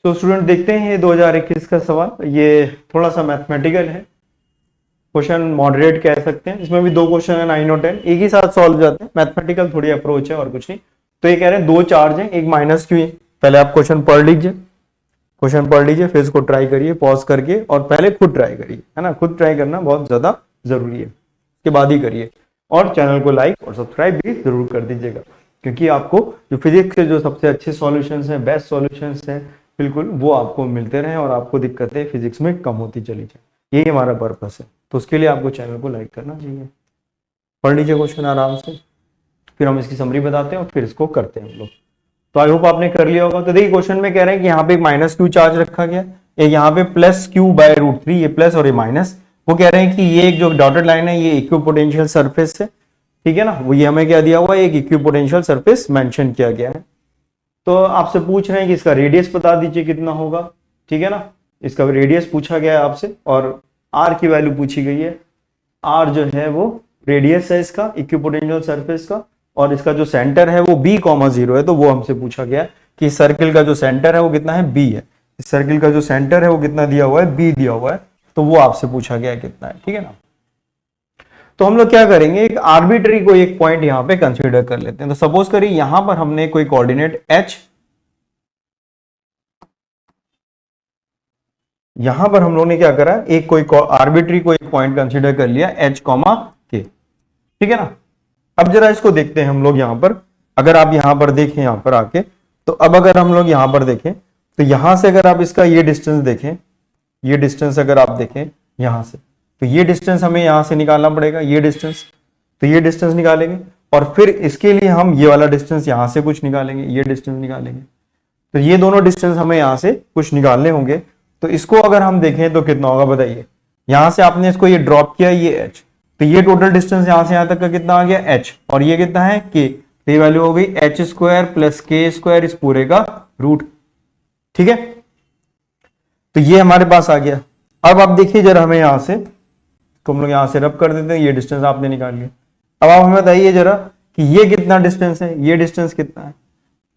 तो स्टूडेंट देखते हैं ये 2021 का सवाल, ये थोड़ा सा मैथमेटिकल है, क्वेश्चन मॉडरेट कह सकते हैं। इसमें भी दो क्वेश्चन है 9 और 10 एक ही साथ सॉल्व हो जाते हैं, मैथमेटिकल थोड़ी अप्रोच है और कुछ नहीं। तो ये कह रहे हैं दो चार्ज हैं, एक माइनस क्यू है। पहले आप क्वेश्चन पढ़ लीजिए, फिर इसको ट्राई करिए पॉज करके, और पहले खुद ट्राई करिए, है ना। खुद ट्राई करना बहुत ज्यादा जरूरी है, उसके बाद ही करिए। और चैनल को लाइक और सब्सक्राइब भी जरूर कर दीजिएगा, क्योंकि आपको जो फिजिक्स के जो सबसे अच्छे सॉल्यूशंस हैं, बेस्ट सॉल्यूशंस हैं, बिल्कुल वो आपको मिलते रहें और आपको दिक्कतें फिजिक्स में कम होती चली जाए। यही हमारा पर्पस है। तो उसके लिए आपको चैनल को लाइक करना चाहिए। पढ़ लीजिए क्वेश्चन आराम से, फिर हम इसकी समरी बताते हैं और फिर इसको करते हैं हम लोग। तो आई होप आपने कर लिया होगा। तो देखिए क्वेश्चन में कह रहे हैं कि यहाँ पे एक माइनस क्यू चार्ज रखा गया, एक यहाँ पे प्लस क्यू बाय रूट 3, ये प्लस और ये माइनस। वो कह रहे हैं कि ये एक जो डॉटेड लाइन है ये इक्विपोटेंशियल सरफेस है, ठीक है ना। वो ये हमें क्या दिया हुआ है, एक इक्विपोटेंशियल सरफेस मेंशन किया गया है। तो आपसे पूछ रहे हैं कि इसका रेडियस बता दीजिए कितना होगा, ठीक है ना। इसका रेडियस पूछा गया है आपसे और आर की वैल्यू पूछी गई है। आर जो है वो रेडियस है इसका इक्विपोटेंशियल सरफेस का, और इसका जो सेंटर है वो b,0 है। तो वो हमसे पूछा गया कि सर्किल का जो सेंटर है वो कितना है, b है। इस सर्किल का जो सेंटर है वो कितना दिया हुआ है, b दिया हुआ है। तो वो आपसे पूछा गया है कितना है, ठीक है ना। तो हम लोग क्या करेंगे, एक आर्बिट्री को एक पॉइंट यहां पे कंसीडर कर लेते हैं। तो सपोज करिए यहां पर हमने कोई कोऑर्डिनेट h, यहां पर हम लोगों ने क्या करा, एक कोई आर्बिट्री को एक पॉइंट कंसीडर कर लिया h, k, ठीक है ना। अब जरा इसको देखते हैं हम लोग यहां पर। अगर आप यहां पर देखें यहां पर आके, तो अब अगर हम लोग यहां पर देखें तो यहां से अगर आप इसका ये डिस्टेंस देखें, ये डिस्टेंस अगर आप देखें यहां से, तो ये डिस्टेंस हमें यहां से निकालना पड़ेगा, ये डिस्टेंस। तो ये डिस्टेंस निकालेंगे और फिर इसके लिए हम ये वाला डिस्टेंस यहां से कुछ निकालेंगे, ये डिस्टेंस निकालेंगे। तो ये दोनों डिस्टेंस हमें यहां से कुछ निकालने होंगे। तो इसको अगर हम देखें तो कितना होगा बताइए। यहां से आपने इसको ये ड्रॉप किया, ये h, तो ये टोटल डिस्टेंस यहां से यहां तक का कितना आ गया, h, और ये कितना है, k। तो ये वैल्यू हो गई h square plus k square, इस पूरे का रूट, ठीक है। तो ये हमारे पास आ गया। अब आप देखिए जरा हमें यहां से, तो हम लोग यहां से रब कर देते हैं, ये डिस्टेंस आपने निकाल लिया। अब आप हमें बताइए जरा कि ये कितना डिस्टेंस है, ये डिस्टेंस कितना है।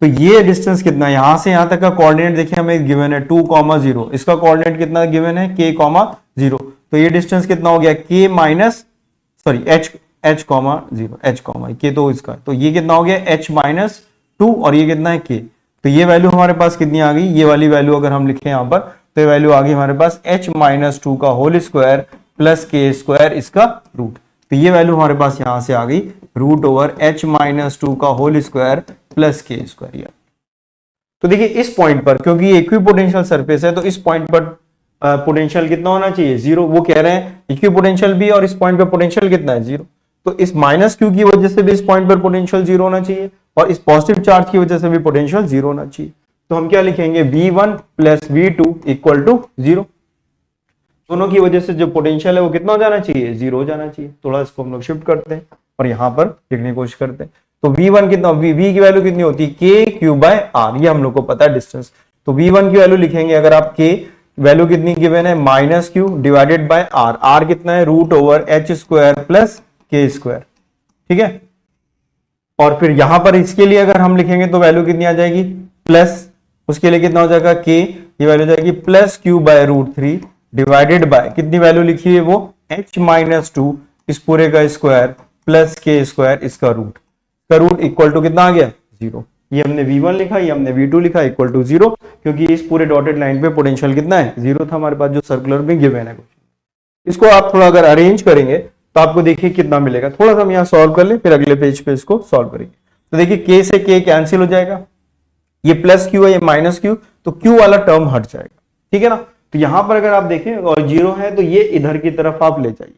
तो ये डिस्टेंस कितना है, यहां से यहां तक का कोऑर्डिनेट देखिए हमें गिवन है 2,0, इसका कोऑर्डिनेट कितना गिवन है, k,0। तो ये डिस्टेंस कितना हो गया, k minus sorry h, k तो इसका, तो ये कितना हो गया h-2, और ये कितना है k। तो ये वैल्यू हमारे पास कितनी आ गई, ये वाली वैल्यू अगर हम लिखें यहां पर, तो ये वैल्यू आ गई हमारे पास h-2 का whole square plus k square, इसका रूट। तो ये वैल्यू हमारे पास यहां से आ गई रूट ओवर h-2 का whole square plus k square. तो देखिए इस पॉइंट पर, क्योंकि ये इक्विपोटेंशियल सरफेस है, तो इस पॉइंट पर पोटेंशियल कितना होना चाहिए, 0। वो कह रहे हैं इक्विपोटेंशियल भी, और इस पॉइंट पर पोटेंशियल कितना है, 0। तो इस माइनस क्यू की वजह से भी इस पॉइंट पर पोटेंशियल 0 होना चाहिए, और इस पॉजिटिव चार्ज की वजह से भी पोटेंशियल 0 होना चाहिए। तो हम क्या लिखेंगे, v1 plus v2 equal to 0। दोनों की वजह से जो पोटेंशियल है वो कितना हो जाना चाहिए, 0 हो जाना चाहिए। थोड़ा इसको हम लोग शिफ्ट करते हैं और यहां पर लिखने की कोशिश करते हैं। तो v1 कितना, v की वैल्यू कितनी होती है, k क्यू बाय r, ये हम लोग को पता है डिस्टेंस। तो v1 की वैल्यू लिखेंगे, अगर आप k वैल्यू कितनी गिवन है, minus Q divided by r, r कितना है, root over h square plus k square, ठीक है। और फिर यहां पर इसके लिए अगर हम लिखेंगे तो वैल्यू कितनी आ जाएगी, प्लस, उसके लिए कितना हो जाएगा k, ये वैल्यू जाएगी plus Q by root 3 divided by कितनी वैल्यू लिखी है वो h-2, इस पूरे का स्क्वायर प्लस k स्क्वायर, इसका रूट, का रूट इक्वल टू कितना आ गया, 0। ये हमने v1 लिखा, ये हमने v2 लिखा, इक्वल टू 0, क्योंकि इस पूरे डॉटेड लाइन पे पोटेंशियल कितना है, 0 था हमारे पास, जो सर्कुलर में गिवन है। इसको आप थोड़ा अगर अरेंज करेंगे तो आपको देखिए कितना मिलेगा। थोड़ा सा हम यहाँ सॉल्व कर ले, फिर अगले पेज पे इसको सॉल्व करेंगे। तो देखिए k से k कैंसिल हो जाएगा, ये प्लस क्यू है, ये माइनस क्यू, तो क्यू वाला टर्म हट जाएगा, ठीक है ना। तो यहां पर अगर आप देखें और 0 है तो ये इधर की तरफ आप ले जाइए,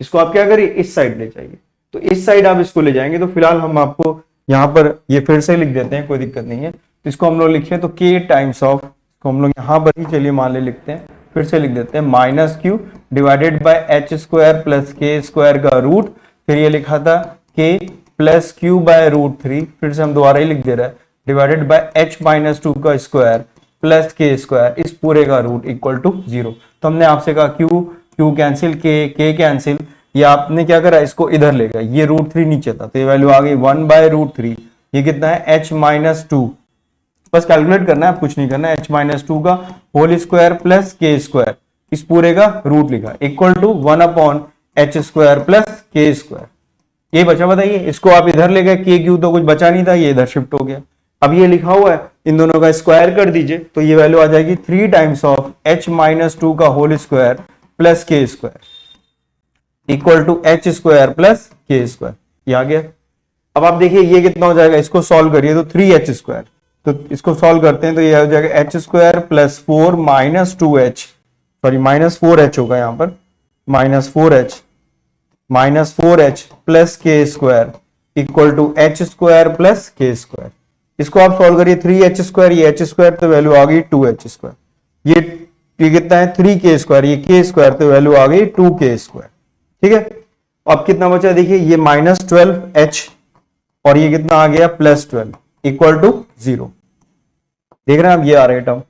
इसको आप क्या करिए, इस साइड ले जाइए। तो इस साइड आप इसको ले जाएंगे। तो फिलहाल हम आपको यहाँ पर ये फिर से लिख देते हैं, कोई दिक्कत नहीं है। तो इसको हम लोग लिखे तो k टाइम्स ऑफ, इसको हम लोग यहाँ पर ही चलिए मान ले लिखते हैं, फिर से लिख देते हैं, minus Q divided by h square plus k square का रूट, फिर ये लिखा था k plus Q by root 3, फिर से हम दोबारा ही लिख दे रहे हैं, डिवाइडेड बाय h-2 का स्क्वायर प्लस k स्क्वायर, इस पूरे का रूट इक्वल टू 0। तो हमने आपसे कहा क्यू कैंसिल, k कैंसिल, ये आपने क्या करा, इसको इधर ले गया, ये रूट 3 नीचे था, तो ये वैल्यू आ गई 1 बाय रूट 3, ये कितना है h-2 बस कैलकुलेट करना है, कुछ नहीं करना है। h-2 का whole square plus K square, इस पूरे का रूट लिखा, equal to 1/h² plus K square. ये बचा, बताइए इसको आप इधर ले गए, के क्यू तो कुछ बचा नहीं था, ये इधर शिफ्ट हो गया। अब ये लिखा हुआ है, इन दोनों का स्क्वायर कर दीजिए तो ये वैल्यू आ जाएगी 3 टाइम्स ऑफ h-2 का whole square plus K square equal to h² plus K square. ये आ गया। अब आप देखिए ये कितना हो जाएगा, इसको सॉल्व करिए तो 3h², तो इसको सॉल्व करते हैं तो ये हो जाएगा h² plus 4 minus 2h, sorry minus 4h होगा यहाँ पर, minus 4h plus K square equal to h² plus K square. इसको आप सॉल्व करिए, 3h², ये h² तो वैल्यू आ गई 2h², ये कितना है 3k², ये k² तो वैल्यू आ गई 2k²। ठीक है, अब कितना बचा देखिए, ये -12h और ये कितना आ गया +12 इक्वल टू 0। देख रहे हैं आप, ये आ रहा है टर्म,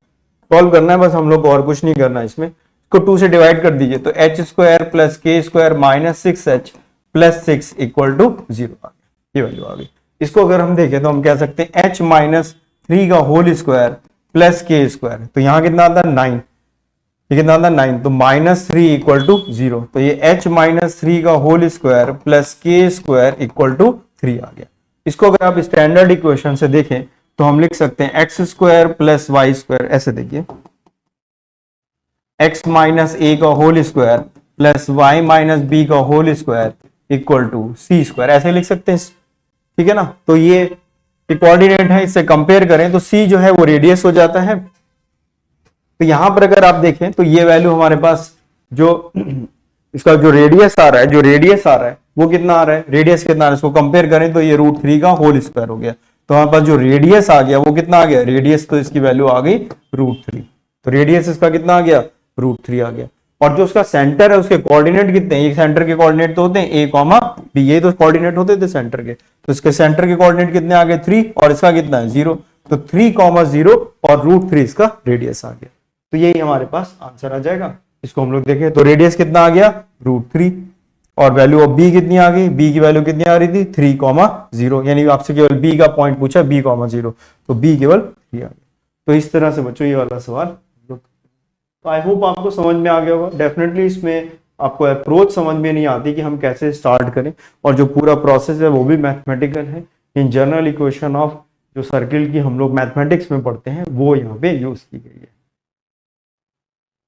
सॉल्व करना है बस हम लोग को, और कुछ नहीं करना है इसमें। इसको 2 से डिवाइड कर दीजिए तो h² plus k² minus 6h plus 6 equal to 0 आ गया, ये वैल्यू आ गई। इसको अगर हम देखें तो हम कह सकते हैं h-3 का whole square plus K square, तो यहां कितना आता है 9, ये कितना आता है 9, तो -3 इक्वल टू 0, तो ये h-3 का whole square plus K square equal to 3 आ गया। इसको अगर आप स्टैंडर्ड इक्वेशन से देखें तो हम लिख सकते हैं x² प्लस y², ऐसे देखिए x माइनस a का whole square plus y minus b का whole square equal to c², ऐसे लिख सकते हैं। ठीक है ना, तो ये कोऑर्डिनेट है, इससे कंपेयर करें तो c जो है वो रेडियस हो जाता है। तो यहां पर अगर आप देखें तो ये वैल्यू हमारे पास जो इसका जो रेडियस आ रहा है वो कितना आ रहा है, रेडियस कितना आ रहा है, इसको कंपेयर करें तो ये √3 का होल स्क्वायर हो गया। तो हमारे पास जो रेडियस आ गया वो कितना आ गया, रेडियस तो इसकी वैल्यू आ गई √3, तो रेडियस इसका कितना आ गया √3 आ गया। और जो उसका सेंटर है उसके कोऑर्डिनेट कितने हैं, ये सेंटर के कोऑर्डिनेट तो होते हैं a, b, ये तो कोऑर्डिनेट होते थे सेंटर के, तो इसके सेंटर के कोऑर्डिनेट कितने आ गए 3 और इसका कितना है 0, तो 3, 0 और √3 इसका रेडियस आ गया। तो यही हमारे पास आंसर आ जाएगा। इसको हम लोग देखें तो रेडियस कितना आ गया √3 और वैल्यू ऑफ b कितनी आ गई, b की वैल्यू कितनी आ रही थी 3, 0, यानी आपसे केवल b का पॉइंट पूछा, b, 0, तो b केवल 3 आ गया। तो इस तरह से बच्चों ये वाला सवाल, तो आई होप आपको समझ में आ गया होगा। डेफिनेटली इसमें आपको अप्रोच समझ में नहीं आती कि हम कैसे स्टार्ट करें, और जो पूरा प्रोसेस है वो भी मैथमेटिकल है। इन जनरल इक्वेशन ऑफ जो सर्किल की हम लोग मैथमेटिक्स में पढ़ते हैं वो यहाँ पे यूज की गई है।